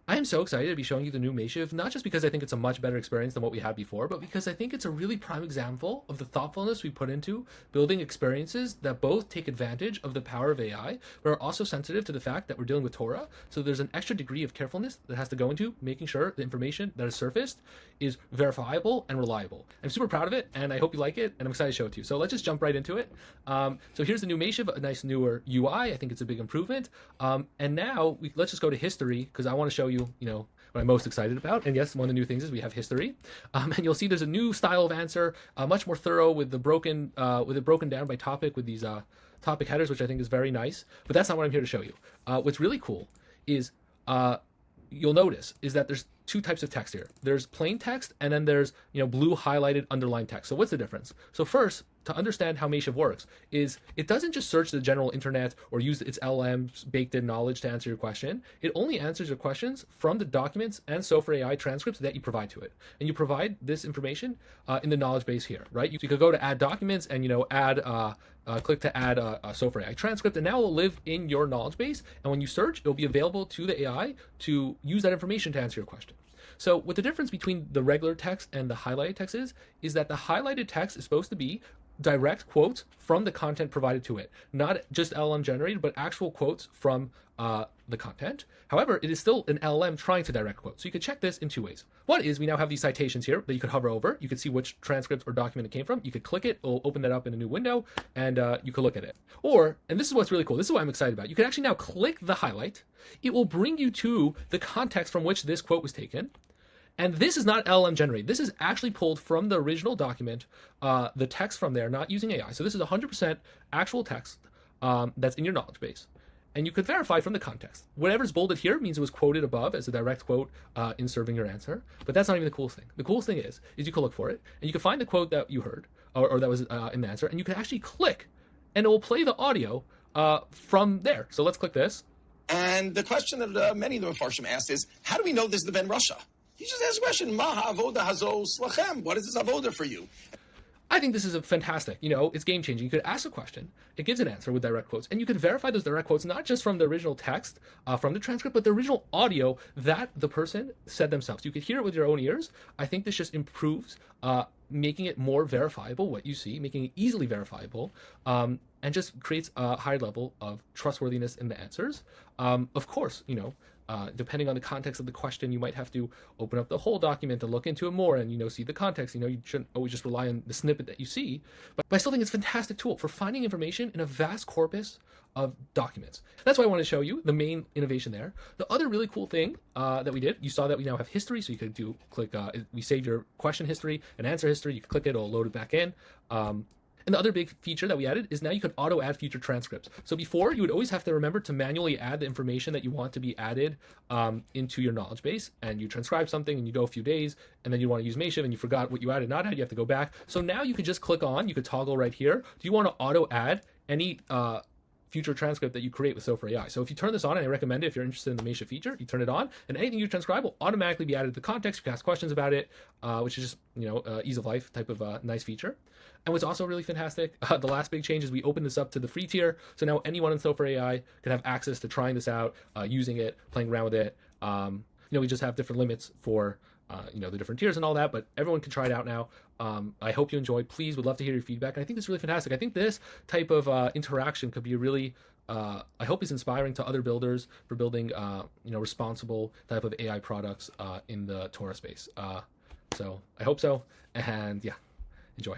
I am so excited to be showing you the new Maishiv, not just because I think it's a much better experience than what we had before, but because I think it's a really prime example of the thoughtfulness we put into building experiences that both take advantage of the power of AI, but are also sensitive to the fact that we're dealing with Torah. So there's an extra degree of carefulness that has to go into making sure the information that is surfaced is verifiable and reliable. I'm super proud of it, and I hope you like it, and I'm excited to show it to you. So let's just jump right into it. So here's the new Maishiv, a nice newer UI. I think it's a big improvement. And now let's just go to history because I want to show you, what I'm most excited about. And yes, one of the new things is we have history, and you'll see there's a new style of answer, much more thorough with it broken down by topic with these topic headers, which I think is very nice. But that's not what I'm here to show you. What's really cool is you'll notice is that there's two types of text here. There's plain text, and then there's blue highlighted underlined text. So what's the difference? So first, to understand how Maishiv works, is it doesn't just search the general internet or use its LLM's baked-in knowledge to answer your question. It only answers your questions from the documents and Sofer.Ai transcripts that you provide to it. And you provide this information in the knowledge base here, right? You could go to add documents and click to add a Sofer.Ai transcript, and now it will live in your knowledge base. And when you search, it will be available to the AI to use that information to answer your question. So what the difference between the regular text and the highlighted text is that the highlighted text is supposed to be direct quotes from the content provided to it, not just LLM generated, but actual quotes from the content. However, it is still an LLM trying to direct quotes. So you could check this in two ways. One is we now have these citations here that you could hover over. You could see which transcript or document it came from. You could click it, it'll open that up in a new window, and you could look at it. Or, and this is what's really cool, this is what I'm excited about, you can actually now click the highlight. It will bring you to the context from which this quote was taken. And this is not LLM generated. This is actually pulled from the original document, the text from there, not using AI. So this is 100% actual text that's in your knowledge base. And you could verify from the context. Whatever's bolded here means it was quoted above as a direct quote in serving your answer. But that's not even the coolest thing. The coolest thing is you can look for it, and you can find the quote that you heard, or that was in the answer, and you can actually click, and it will play the audio from there. So let's click this. And the question that many of the Mefarshim asked is, how do we know this is the Ben Russia? He just asked a question, Ma ha'avoda hazo slachem? What is this avoda for you? I think this is a fantastic, it's game changing. You could ask a question, it gives an answer with direct quotes, and you could verify those direct quotes not just from the original text, from the transcript, but the original audio that the person said themselves. You could hear it with your own ears. I think this just improves making it more verifiable, what you see, making it easily verifiable, and just creates a higher level of trustworthiness in the answers. Of course, depending on the context of the question, you might have to open up the whole document to look into it more and, see the context. You shouldn't always just rely on the snippet that you see. But I still think it's a fantastic tool for finding information in a vast corpus of documents. That's why I want to show you the main innovation there. The other really cool thing that we did, you saw that we now have history. So you could we saved your question history and answer history. You can click it, it'll load it back in. And the other big feature that we added is now you can auto add future transcripts. So before, you would always have to remember to manually add the information that you want to be added into your knowledge base. And you transcribe something and you go a few days, and then you want to use Maishiv and you forgot what you added, not add, you have to go back. So now you could just click on, you could toggle right here. Do you want to auto add any future transcript that you create with Sofer.Ai? So if you turn this on, and I recommend it if you're interested in the Maishiv feature, you turn it on, and anything you transcribe will automatically be added to the context. You can ask questions about it, which is just ease of life type of nice feature. And what's also really fantastic, the last big change is we opened this up to the free tier. So now anyone in Sofer.Ai can have access to trying this out, using it, playing around with it. We just have different limits for the different tiers and all that, but everyone can try it out now. I hope you enjoyed. Please, would love to hear your feedback. And I think this is really fantastic. I think this type of interaction could be a really, I hope is inspiring to other builders for building, responsible type of AI products in the Torah space. So I hope so. And yeah, enjoy.